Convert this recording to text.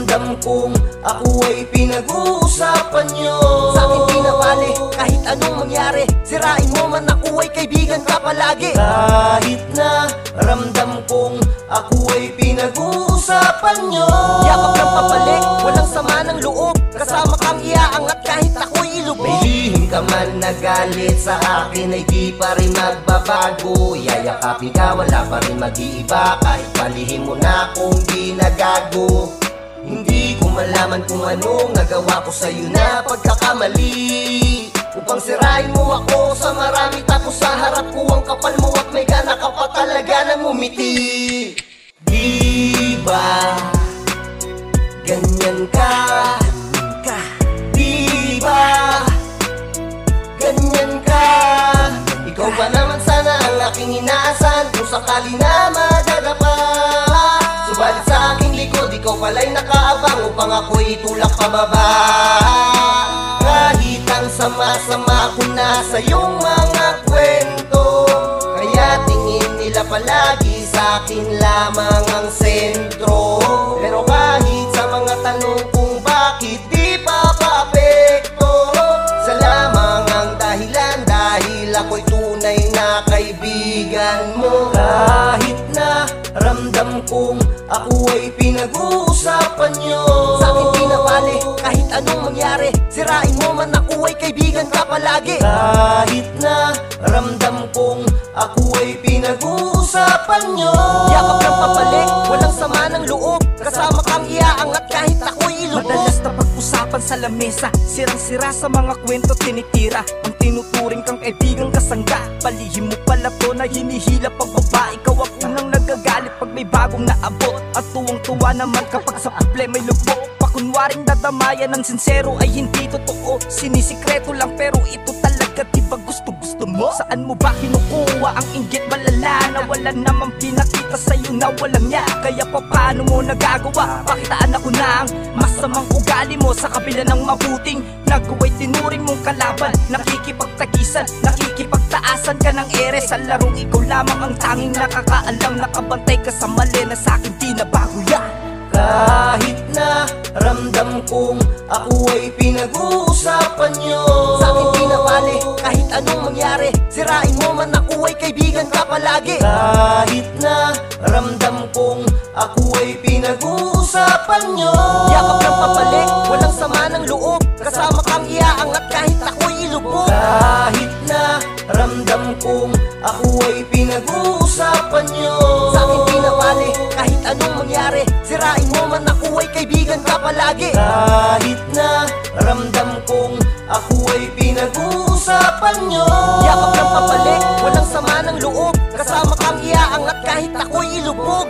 Ramdam kong ako ay pinag-uusapan nyo. Sa'kin di na bale kahit anong mangyari, sirain mo man ako ay kaibigan ka palagi. Kahit na ramdam kong ako ay pinag-uusapan nyo. Yakap ng papalik, walang sama ng loob, kasama kang iaangat kahit ako'y ilubog. May lihim ka man na galit sa akin ay di pa rin magbabago. Yayakapin ka, wala pa rin mag-iiba, kahit palihim mo na akong di nagago. Hindi ko malaman kung anong nagawa ko sa'yo na pagkakamali, upang sirain mo ako sa marami tako sa harap ko. Ang kapal mo at may gana ka pa talaga ng umiti. Di ba ganyan ka? Di ba ganyan ka? Ikaw ba naman sana ang aking inaasahan kung sakali na madadapa? Subalit sa aking likod, ikaw pala'y nakaabang upang ako'y itulak pababa. Kahit ang sama-sama ko na sa iyong mga kwento, kaya tingin nila palagi sa akin lamang ang sentro. Pero kahit sa mga tanong kung bakit di pa paapekto, sa lamang ang dahilan dahil ako'y tunay na kaibigan mo. Kahit na ramdam kong ako ay pinag-uusapan nyo. Sa'kin di na bale kahit anong mangyari, sirain mo man ako ay kaibigan ka palagi. Kahit na ramdam kong ako ay pinag-uusapan nyo. Yakap ng papalik, walang sama ng loob, kasama kang iaangat kahit ako'y ilubog. Madalas na pag-usapan sa lamesa, sirang-sira sa mga kwento tinitira. Ang tinuturing kang kaibigang kasangga, palihim mo pala to na hinihila pababa. Ikaw ang unang nagagalit pag may bagong naabot, at tuwang-tuwa naman kapag sa problema'y lubog. Pakunwaring dadamayan ng sincero ay hindi totoo, sinisikreto lang pero ito talaga diba gusto-gusto mo? Saan mo ba kinukuha ang inggit malala na wala namang pinakita sa'yo na walang niya? Kaya paano mo nagagawa? Pakitaan ako na ang masamang ugali mo sa kabila ng mabuting nagawa'y tinuring mong kalaban. Nakikipagtagisan, nakikipagtaasan ka ng ere sa larong ikaw lamang ang tanging nakakaalam. Nakabantay ka sa mali na sa'kin di na bago yan. Kahit na ramdam kong ako ay pinag-uusapan nyo. Sa'kin di na bale kahit anong mangyari, sirain mo man ako ay kaibigan ka palagi. Kahit na ramdam kong ako ay pinag-uusapan nyo. Yakap ng papalik, walang sama ng loob, kasama kang iaangat kahit ako'y ilubog. Kahit na ramdam kong ako ay pinag-uusapan nyo. Sa'kin di na bale kahit anong mangyari, sirain mo man ako ay kaibigan ka palagi. Kahit na ramdam kong ako ay pinag-uusapan nyo. Yakap ng papalik, walang sama ng loob, kasama kang iaangat kahit ako'y ilubog.